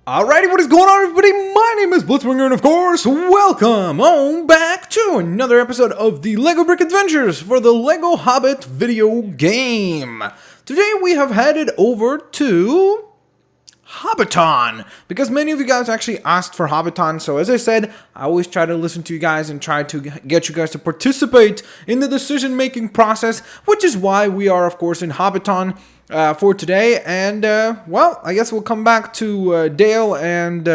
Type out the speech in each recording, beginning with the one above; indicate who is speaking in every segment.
Speaker 1: Alrighty, what is going on, everybody? My name is Blitzwinger, and of course, welcome on back to another episode of the LEGO Brick Adventures for the LEGO Hobbit video game. Today we have headed over to Hobbiton, because many of you guys actually asked for Hobbiton. So as I said, I always try to listen to you guys and try to get you guys to participate in the decision-making process, which is why we are, of course, in Hobbiton for today. And, well, I guess we'll come back to Dale and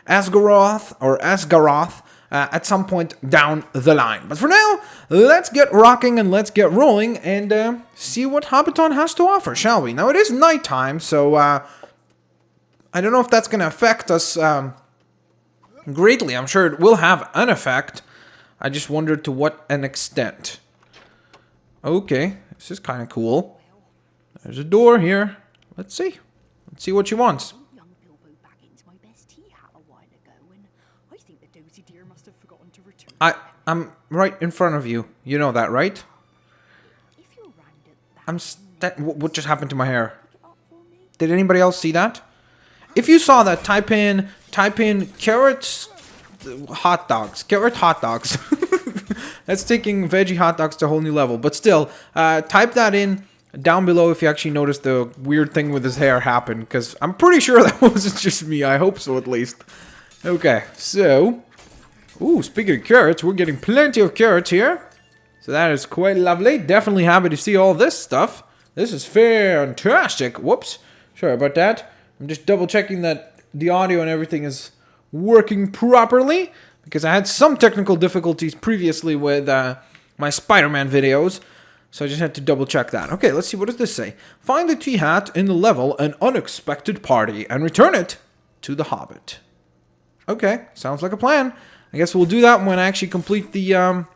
Speaker 1: Asgaroth at some point down the line. But for now, let's get rocking and let's get rolling and see what Hobbiton has to offer, shall we? Now, it is nighttime, so I don't know if that's going to affect us greatly. I'm sure it will have an effect. I just wonder to what an extent. Okay, this is kind of cool. There's a door here. Let's see. Let's see what she wants.
Speaker 2: Young Bilbo Baggins my best tea hat a while ago, and I think the dozy dear must have forgotten to return.
Speaker 1: I'm right in front of you. You know that, right?
Speaker 2: If you're round at that,
Speaker 1: What just happened to my hair? Did anybody else see that? If you saw that, type in carrots, hot dogs. Carrot hot dogs. That's taking veggie hot dogs to a whole new level. But still, type that in down below if you actually noticed the weird thing with his hair happen. Because I'm pretty sure that wasn't just me. I hope so, at least. Okay, so. Ooh, speaking of carrots, we're getting plenty of carrots here. So that is quite lovely. Definitely happy to see all this stuff. This is fantastic. Whoops. Sorry about that. I'm just double checking that the audio and everything is working properly, because I had some technical difficulties previously with my Spider-Man videos, so I just had to double check that. Okay, let's see, what does this say? Find the tea hat in the level An Unexpected Party and return it to the Hobbit. Okay, sounds like a plan. I guess we'll do that when I actually complete the, or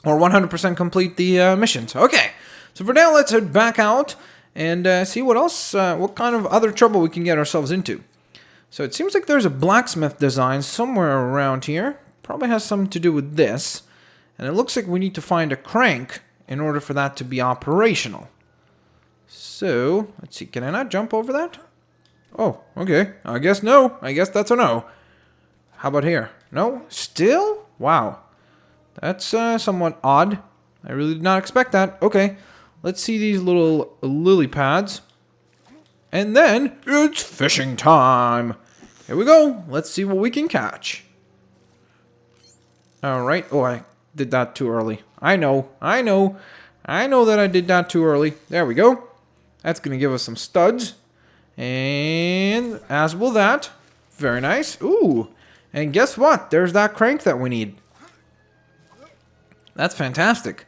Speaker 1: 100% complete the missions. Okay, so for now, let's head back out and see what else, what kind of other trouble we can get ourselves into. So it seems like there's a blacksmith design somewhere around here. Probably has something to do with this. And it looks like we need to find a crank in order for that to be operational. So, let's see, can I not jump over that? Oh, okay. I guess no. I guess that's a no. How about here? No? Still? Wow. That's somewhat odd. I really did not expect that. Okay. Let's see these little lily pads. And then, it's fishing time. Here we go. Let's see what we can catch. Alright. Oh, I did that too early. I know that I did that too early. There we go. That's going to give us some studs. And as will that. Very nice. Ooh. And guess what? There's that crank that we need. That's fantastic.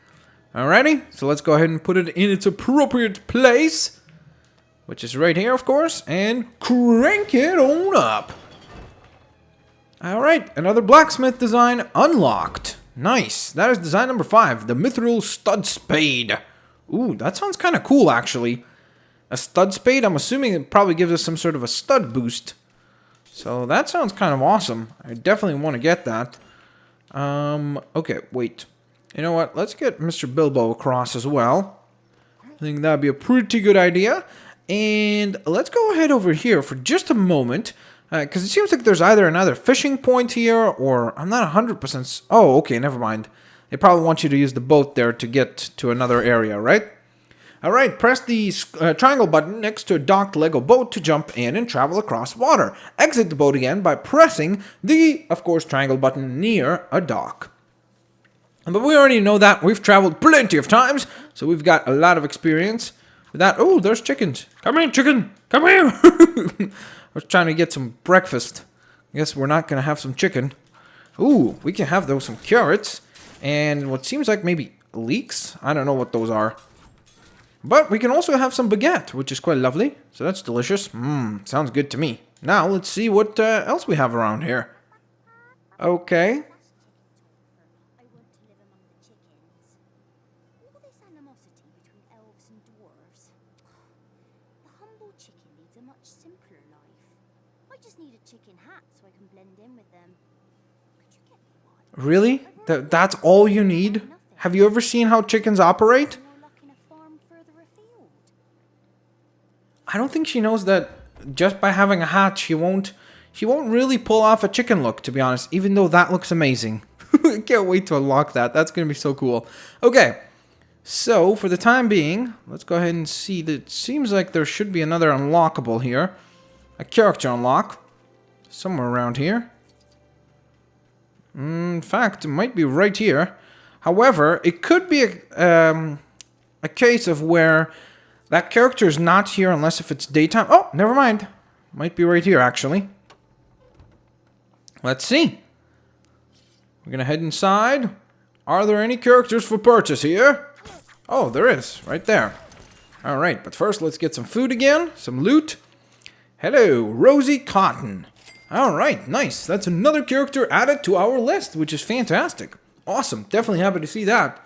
Speaker 1: Alrighty, so let's go ahead and put it in its appropriate place, which is right here, of course, and crank it on up. Alright, another blacksmith design unlocked. Nice. That is design number 5, the Mithril Stud Spade. Ooh, that sounds kind of cool, actually. A stud spade, I'm assuming it probably gives us some sort of a stud boost. So that sounds kind of awesome. I definitely want to get that. Okay, wait. You know what? Let's get Mr. Bilbo across as well. I think that'd be a pretty good idea. And let's go ahead over here for just a moment. Because it seems like there's either another fishing point here, or I'm not 100%. Oh, okay, never mind. They probably want you to use the boat there to get to another area, right? Alright, press the triangle button next to a docked Lego boat to jump in and travel across water. Exit the boat again by pressing the, of course, triangle button near a dock. But we already know that. We've traveled plenty of times, so we've got a lot of experience with that. Oh, there's chickens. Come here, chicken. Come here. I was trying to get some breakfast. I guess we're not going to have some chicken. Ooh, we can have those some carrots. And what seems like maybe leeks. I don't know what those are. But we can also have some baguette, which is quite lovely. So that's delicious. Sounds good to me. Now, let's see what else we have around here. Okay. Really? That's all you need? Have you ever seen how chickens operate? I don't think she knows that just by having a hat, she won't she won't really pull off a chicken look, to be honest, even though that looks amazing. Can't wait to unlock that. That's going to be so cool. Okay, so for the time being, let's go ahead and see. That it seems like there should be another unlockable here. A character unlock. Somewhere around here. In fact, it might be right here. However, it could be a case of where that character is not here unless if it's daytime. Oh, never mind. Might be right here, actually. Let's see. We're gonna head inside. Are there any characters for purchase here? Oh, there is. Right there. Alright, but first let's get some food again. Some loot. Hello, Rosie Cotton. Alright, nice. That's another character added to our list, which is fantastic. Awesome. Definitely happy to see that.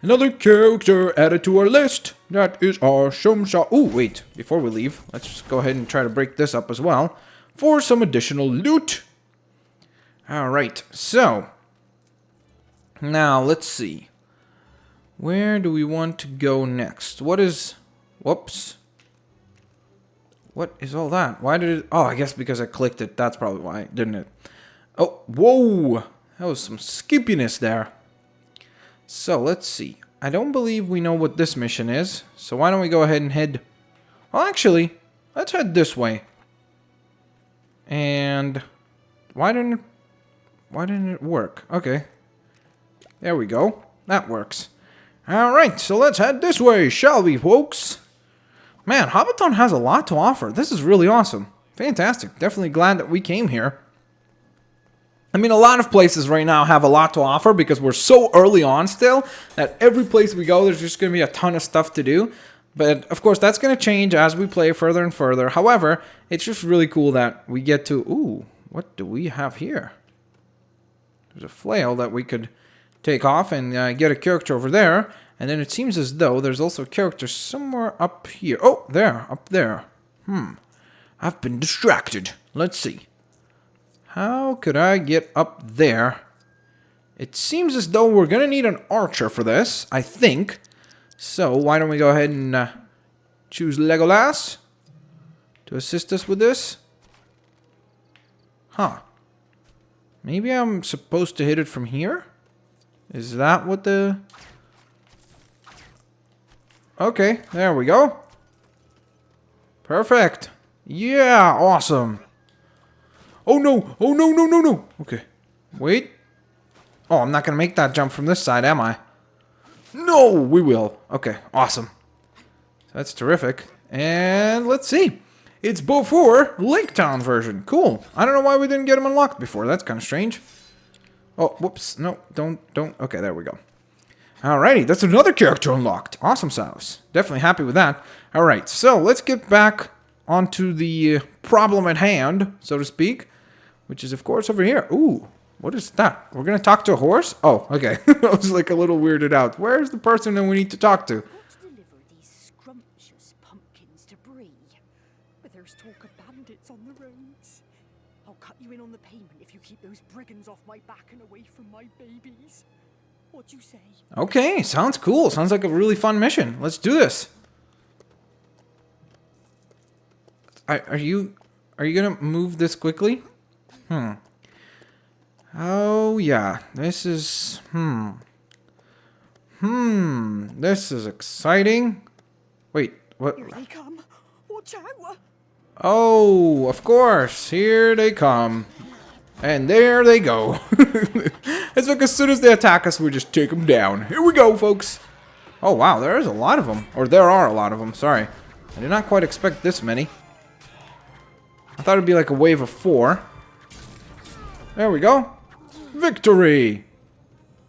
Speaker 1: Another character added to our list. That is our Shumsha. Oh, wait. Before we leave, let's just go ahead and try to break this up as well for some additional loot. Alright, so now let's see. Where do we want to go next? What is... Whoops. What is all that? Why did it... Oh, I guess because I clicked it. That's probably why, didn't it? Oh, whoa. That was some skippiness there. So, let's see. I don't believe we know what this mission is. So why don't we go ahead and head... Well, actually, let's head this way. And... Why didn't it work? Okay. There we go. That works. Alright, so let's head this way, shall we, folks? Man, Hobbiton has a lot to offer. This is really awesome. Fantastic. Definitely glad that we came here. I mean, a lot of places right now have a lot to offer because we're so early on still that every place we go, there's just going to be a ton of stuff to do. But, of course, that's going to change as we play further and further. However, it's just really cool that we get to... Ooh, what do we have here? There's a flail that we could take off and get a character over there. And then it seems as though there's also a character somewhere up here. Oh, there, up there. I've been distracted. Let's see. How could I get up there? It seems as though we're going to need an archer for this, I think. So, why don't we go ahead and choose Legolas to assist us with this? Huh. Maybe I'm supposed to hit it from here? Is that what the... Okay, there we go. Perfect. Yeah, awesome. Oh no! Oh no, no, no, no! Okay. Wait. Oh, I'm not gonna make that jump from this side, am I? No, we will. Okay, awesome. That's terrific. And let's see. It's before Linktown version. Cool. I don't know why we didn't get him unlocked before. That's kind of strange. Oh, whoops. No, don't. Okay, there we go. Alrighty, that's another character unlocked. Awesome sauce. Definitely happy with that. Alright, so let's get back onto the problem at hand, so to speak. Which is, of course, over here. Ooh, what is that? We're going to talk to a horse? Oh, okay. I was like a little weirded out. Where's the person that we need to talk to?
Speaker 2: Got to deliver these scrumptious pumpkins to Bree. But there's talk of bandits on the roads. I'll cut you in on the payment if you keep those brigands off my back and away from my babies. What'd you say?
Speaker 1: Okay, sounds cool. Sounds like a really fun mission. Let's do this. Are you gonna move this quickly? Oh, yeah. This is... This is exciting. Wait, what?
Speaker 2: Here they come. Watch out.
Speaker 1: Oh, of course. Here they come. And there they go. It's like as soon as they attack us, we just take them down. Here we go, folks. Oh, wow. There is a lot of them. Or there are a lot of them. Sorry. I did not quite expect this many. I thought it'd be like a wave of 4. There we go. Victory!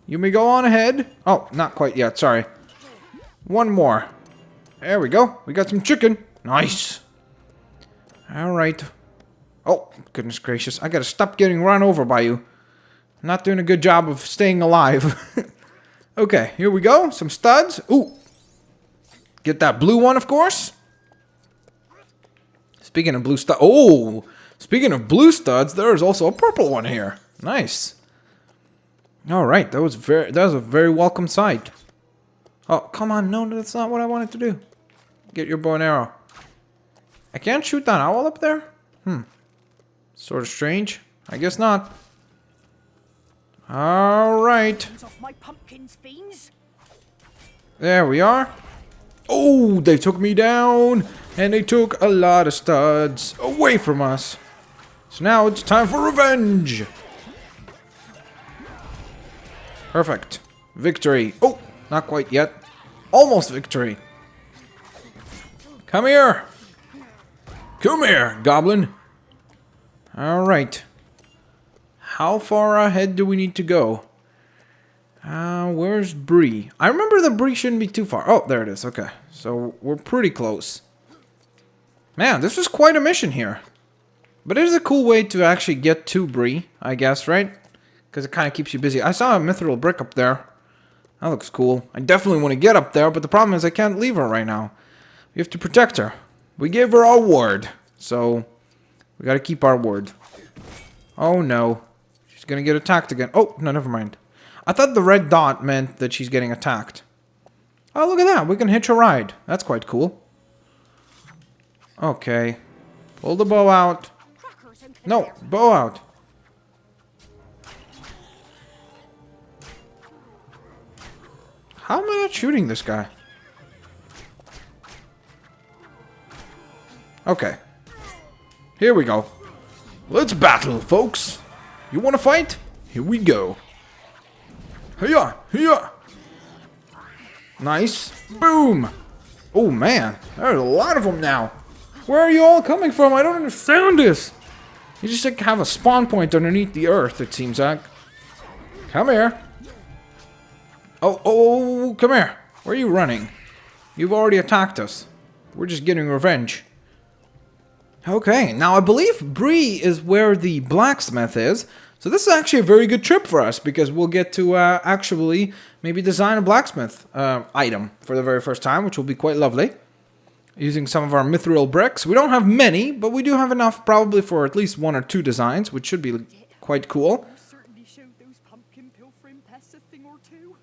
Speaker 1: You may go on ahead. Oh, not quite yet. Sorry. One more. There we go. We got some chicken. Nice. Alright. Oh, goodness gracious. I gotta stop getting run over by you. I'm not doing a good job of staying alive. Okay, here we go. Some studs. Ooh. Get that blue one, of course. Speaking of blue studs. Oh! Speaking of blue studs, there is also a purple one here. Nice. Alright, that was a very welcome sight. Oh, come on. No, that's not what I wanted to do. Get your bow and arrow. I can't shoot that owl up there? Sort of strange. I guess not. Alright.
Speaker 2: Hands off my pumpkins, fiends.
Speaker 1: There we are. Oh, they took me down. And they took a lot of studs away from us. So now it's time for revenge. Perfect. Victory. Oh, not quite yet. Almost victory. Come here. Come here, goblin. Alright. How far ahead do we need to go? Where's Bree? I remember that Bree shouldn't be too far. Oh, there it is. Okay. So we're pretty close. Man, this is quite a mission here. But it is a cool way to actually get to Bree, I guess, right? Because it kind of keeps you busy. I saw a mithril brick up there. That looks cool. I definitely want to get up there, but the problem is I can't leave her right now. We have to protect her. We gave her our word. So, we gotta keep our word. Oh no. She's gonna get attacked again. Oh, no, never mind. I thought the red dot meant that she's getting attacked. Oh, look at that. We can hitch a ride. That's quite cool. Okay. Pull the bow out. No, bow out. How am I not shooting this guy? Okay. Here we go. Let's battle, folks. You want to fight? Here we go. Hiya! Hiya! Nice. Boom! Oh, man. There's a lot of them now. Where are you all coming from? I don't understand this. You just like have a spawn point underneath the earth, it seems like. Come here. Oh, come here. Where are you running? You've already attacked us. We're just getting revenge. Okay, now I believe Bree is where the blacksmith is. So this is actually a very good trip for us because we'll get to actually maybe design a blacksmith item for the very first time, which will be quite lovely. Using some of our mithril bricks. We don't have many, but we do have enough probably for at least 1 or 2 designs, which should be quite cool.
Speaker 2: You certainly showed those pumpkin pilfering pests a thing or two.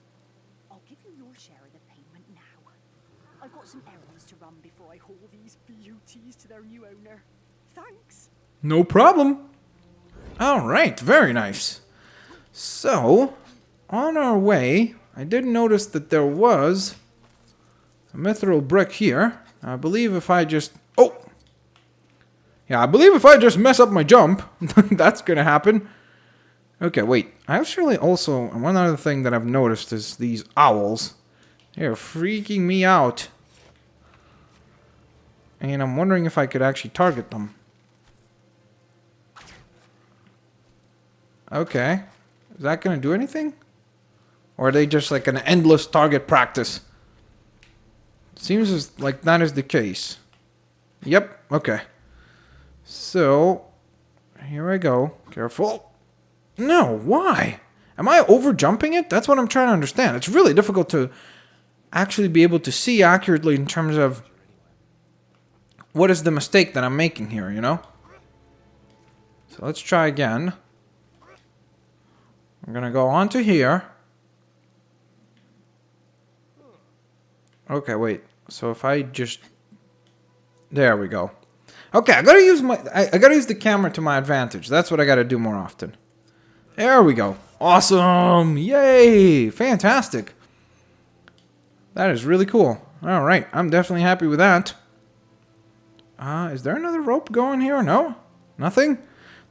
Speaker 2: I'll give you your share of the payment now. I've got some errands to run before I haul these beauties to their new owner. Thanks.
Speaker 1: No problem. Alright, very nice. So, on our way, I did notice that there was a mithril brick here. I believe if I just... Oh! Yeah, I believe if I just mess up my jump, that's gonna happen. Okay, wait. Actually, also, one other thing that I've noticed is these owls. They're freaking me out. And I'm wondering if I could actually target them. Okay. Is that gonna do anything? Or are they just like an endless target practice? Seems like that is the case. Yep, okay. So, here I go. Careful. No, why? Am I over jumping it? That's what I'm trying to understand. It's really difficult to actually be able to see accurately in terms of what is the mistake that I'm making here, you know? So let's try again. I'm gonna go on to here. Okay, wait. So if I just... There we go. Okay, I gotta use the camera to my advantage. That's what I gotta do more often. There we go. Awesome! Yay! Fantastic. That is really cool. Alright, I'm definitely happy with that. Is there another rope going here? No? Nothing?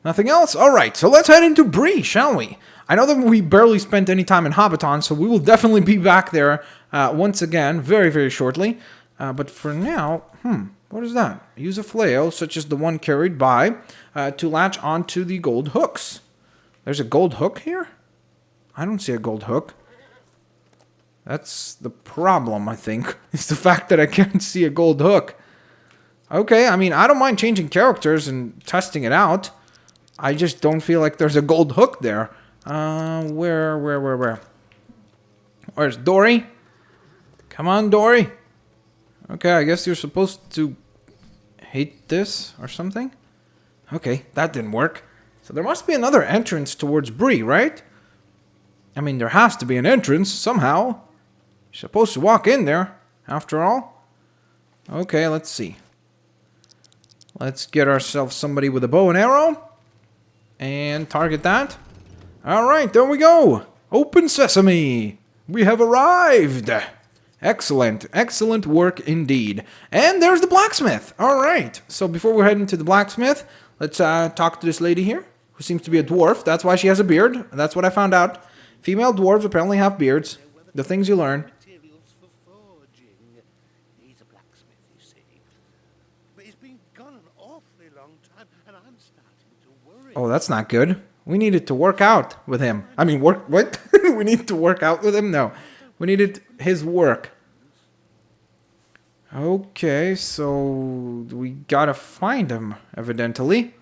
Speaker 1: Nothing else? Alright, so let's head into Bree, shall we? I know that we barely spent any time in Hobbiton, so we will definitely be back there once again very, very shortly. But for now, what is that? Use a flail, such as the one carried by, to latch onto the gold hooks. There's a gold hook here? I don't see a gold hook. That's the problem, I think. It's the fact that I can't see a gold hook. Okay, I mean, I don't mind changing characters and testing it out. I just don't feel like there's a gold hook there. Where? Where's Dory? Come on, Dory. Okay, I guess you're supposed to hate this or something. Okay, that didn't work. So there must be another entrance towards Bree, right? I mean, there has to be an entrance somehow. You're supposed to walk in there, after all. Okay, let's see. Let's get ourselves somebody with a bow and arrow. And target that. Alright, there we go. Open sesame. We have arrived. Excellent. Excellent work indeed. And there's the blacksmith. Alright. So before we head into the blacksmith, let's talk to this lady here, who seems to be a dwarf. That's why she has a beard. That's what I found out. Female dwarves apparently have beards. The things you learn.
Speaker 3: Materials for forging. He's a blacksmith, you see. But he's been gone an awfully long time, and I'm starting to worry.
Speaker 1: Oh, that's not good. We needed to work out with him. I mean, work... What? We need to work out with him? No. We needed his work. Okay, so we gotta find him, evidently.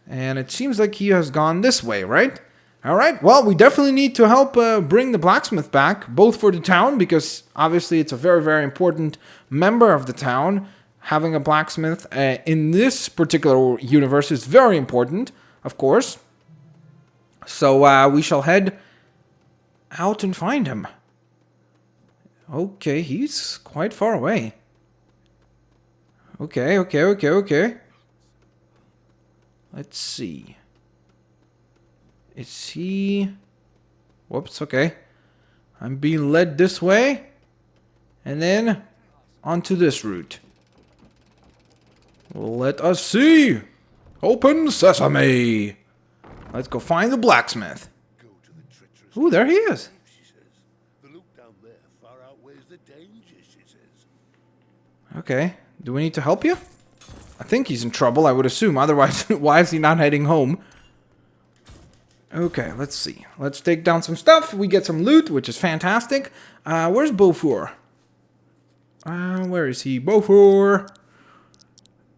Speaker 1: And it seems like he has gone this way, right? Alright, well, we definitely need to help bring the blacksmith back, both for the town, because obviously it's a very, very important member of the town. Having a blacksmith in this particular universe is very important, of course. So we shall head out and find him. Okay, he's quite far away. Okay. Let's see. Is he... Whoops, okay. I'm being led this way. And then onto this route. Let us see. Open sesame. Let's go find the blacksmith.
Speaker 3: Go to the treacherous.
Speaker 1: Ooh, there he is.
Speaker 3: She says. The look down there far outweighs the danger, she says.
Speaker 1: Okay. Do we need to help you? I think he's in trouble, I would assume. Otherwise, why is he not heading home? Okay, let's see. Let's take down some stuff. We get some loot, which is fantastic. Where's Beaufort? Where is he? Beaufort!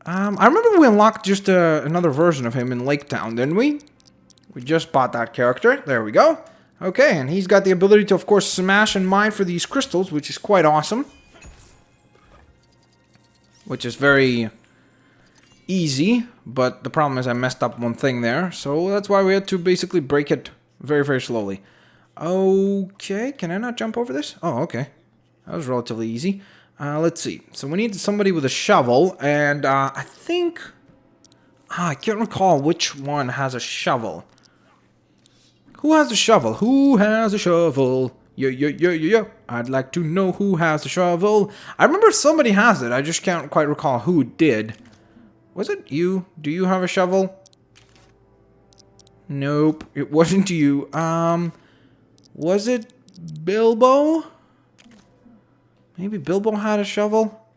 Speaker 1: I remember we unlocked just another version of him in Lake Town, didn't we? We just bought that character. There we go. Okay, and he's got the ability to, of course, smash and mine for these crystals, which is quite awesome. Which is very easy, but the problem is I messed up one thing there, so that's why we had to basically break it very, very slowly. Okay, can I not jump over this? Oh, okay. That was relatively easy. Let's see. So we need somebody with a shovel, and I think... I can't recall which one has a shovel. Who has a shovel? Who has a shovel? Yeah. I'd like to know who has a shovel. I remember somebody has it. I just can't quite recall who did. Was it you? Do you have a shovel? Nope, it wasn't you. Was it Bilbo? Maybe Bilbo had a shovel?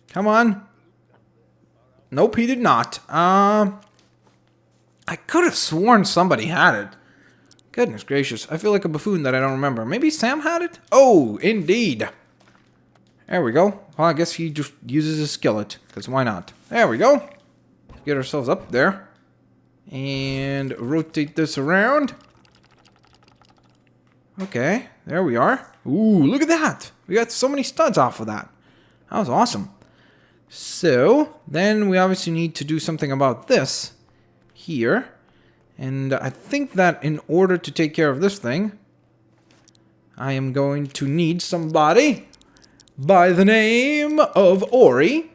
Speaker 1: Come on. Nope, he did not. I could have sworn somebody had it. Goodness gracious, I feel like a buffoon that I don't remember. Maybe Sam had it? Oh, indeed. There we go. Well, I guess he just uses his skillet, because why not? There we go. Get ourselves up there. And rotate this around. Okay, there we are. Ooh, look at that. We got so many studs off of that. That was awesome. So, then we obviously need to do something about this here. And I think that in order to take care of this thing, I am going to need somebody by the name of Ori,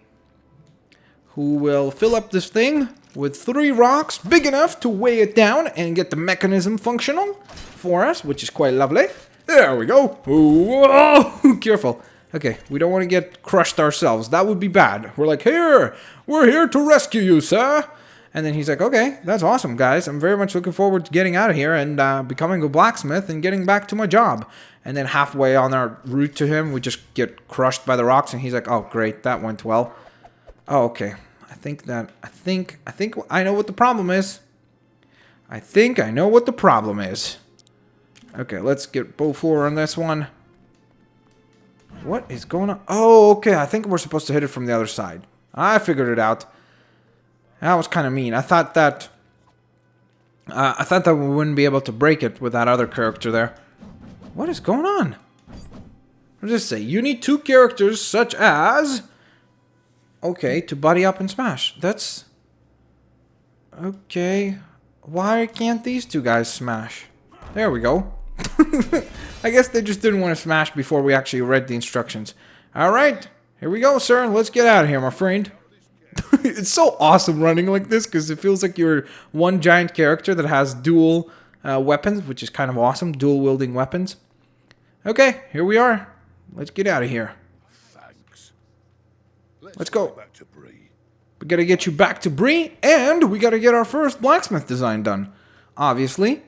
Speaker 1: who will fill up this thing with 3 rocks big enough to weigh it down and get the mechanism functional for us, which is quite lovely. There we go. Whoa, careful. Okay, we don't want to get crushed ourselves. That would be bad. We're like, we're here to rescue you, sir. And then he's like, okay, that's awesome, guys. I'm very much looking forward to getting out of here and becoming a blacksmith and getting back to my job. And then halfway on our route to him, we just get crushed by the rocks. And he's like, oh, great, that went well. Oh, okay. I think I know what the problem is. I think I know what the problem is. Okay, let's get Beaufort on this one. What is going on? Oh, okay. I think we're supposed to hit it from the other side. I figured it out. That was kind of mean. I thought that we wouldn't be able to break it with that other character there. What is going on? What does it say? You need 2 characters such as... Okay, to buddy up and smash. That's... Okay. Why can't these 2 guys smash? There we go. I guess they just didn't want to smash before we actually read the instructions. Alright, here we go, sir. Let's get out of here, my friend. It's so awesome running like this because it feels like you're one giant character that has dual weapons, which is kind of awesome. Dual wielding weapons. Okay, here we are. Let's get out of here.
Speaker 3: Thanks.
Speaker 1: Let's go.
Speaker 3: Back to Bree.
Speaker 1: We gotta get you back to Bree, and we gotta get our first blacksmith design done. Obviously.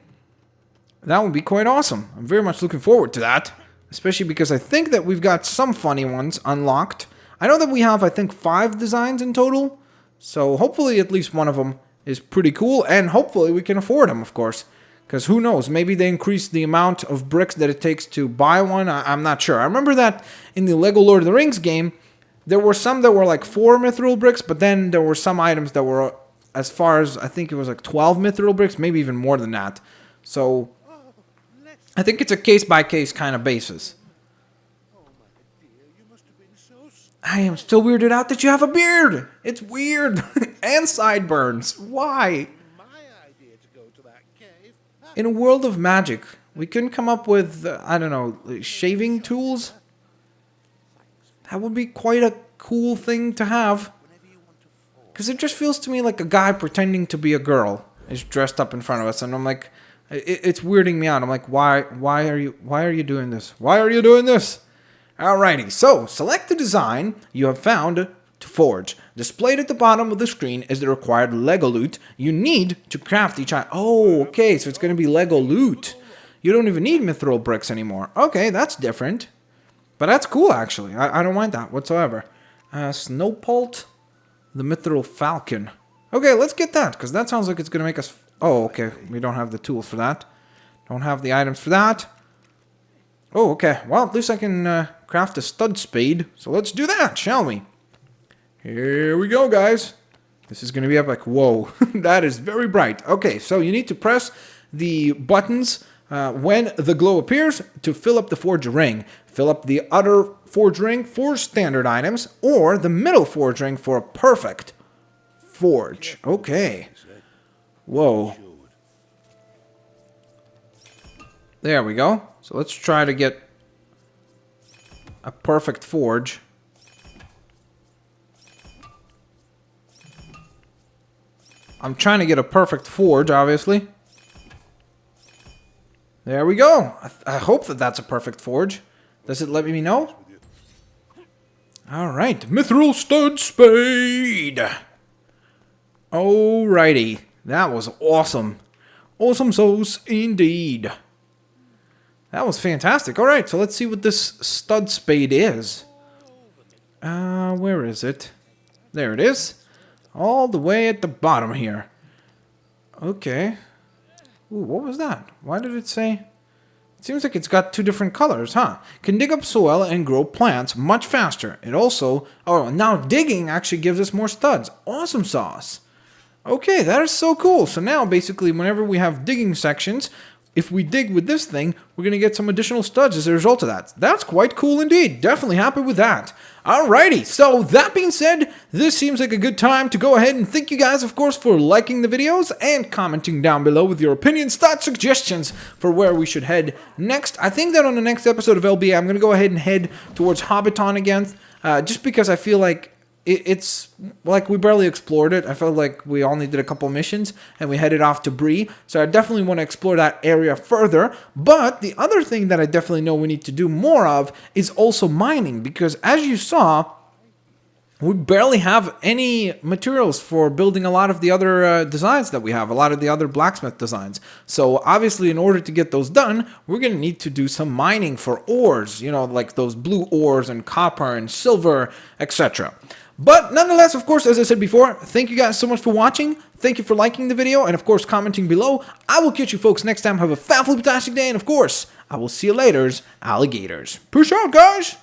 Speaker 1: That would be quite awesome. I'm very much looking forward to that. Especially because I think that we've got some funny ones unlocked. I know that we have, I think, 5 designs in total. So hopefully at least one of them is pretty cool. And hopefully we can afford them, of course. Because who knows, maybe they increase the amount of bricks that it takes to buy one. I'm not sure. I remember that in the Lego Lord of the Rings game, there were some that were like 4 mithril bricks. But then there were some items that were as far as, I think it was like 12 mithril bricks. Maybe even more than that. So I think it's a case-by-case kind of basis.
Speaker 3: Oh, my dear, you must have been so
Speaker 1: I am still weirded out that you have a beard. It's weird. And sideburns. Why?
Speaker 3: my idea to go to that cave.
Speaker 1: In a world of magic, we couldn't come up with, I don't know, shaving tools? That would be quite a cool thing to have. Because it just feels to me like a guy pretending to be a girl is dressed up in front of us. And I'm like, it's weirding me out. I'm like, why are you doing this? Why are you doing this? Alrighty, so select the design you have found to forge. Displayed at the bottom of the screen is the required Lego loot you need to craft each item. Oh, okay, so it's going to be Lego loot. You don't even need mithril bricks anymore. Okay, that's different. But that's cool, actually. I don't mind that whatsoever. Snowpult, the mithril falcon. Okay, let's get that, because that sounds like it's going to make us... Oh, okay. We don't have the tools for that. Don't have the items for that. Oh, okay. Well, at least I can craft a stud spade. So let's do that, shall we? Here we go, guys. This is going to be epic. Whoa. That is very bright. Okay, so you need to press the buttons when the glow appears to fill up the forge ring. Fill up the other forge ring for standard items, or the middle forge ring for a perfect forge. Okay. Whoa. There we go. So let's try to get a perfect forge. I'm trying to get a perfect forge, obviously. There we go. I hope that that's a perfect forge. Does it let me know? Alright. Mithril stud spade. Alrighty. That was awesome. Awesome sauce indeed. That was fantastic. Alright, so let's see what this stud spade is. Where is it? There it is. All the way at the bottom here. Okay. Ooh, what was that? Why did it say... It seems like it's got 2 different colors, huh? Can dig up soil and grow plants much faster. It also... Oh, now digging actually gives us more studs. Awesome sauce. Okay, that is so cool. So now, basically, whenever we have digging sections, if we dig with this thing, we're going to get some additional studs as a result of that. That's quite cool indeed. Definitely happy with that. Alrighty, so that being said, this seems like a good time to go ahead and thank you guys, of course, for liking the videos and commenting down below with your opinions, thoughts, suggestions for where we should head next. I think that on the next episode of LBA, I'm going to go ahead and head towards Hobbiton again, just because I feel like it's like we barely explored it. I felt like we only did a couple missions and we headed off to Bree. So I definitely want to explore that area further. But the other thing that I definitely know we need to do more of is also mining. Because as you saw, we barely have any materials for building a lot of the other designs that we have. A lot of the other blacksmith designs. So obviously in order to get those done, we're going to need to do some mining for ores. You know, like those blue ores and copper and silver, etc. But nonetheless, of course, as I said before, thank you guys so much for watching. Thank you for liking the video and, of course, commenting below. I will catch you folks next time. Have a fantastic day. And, of course, I will see you later, alligators. Peace out, guys.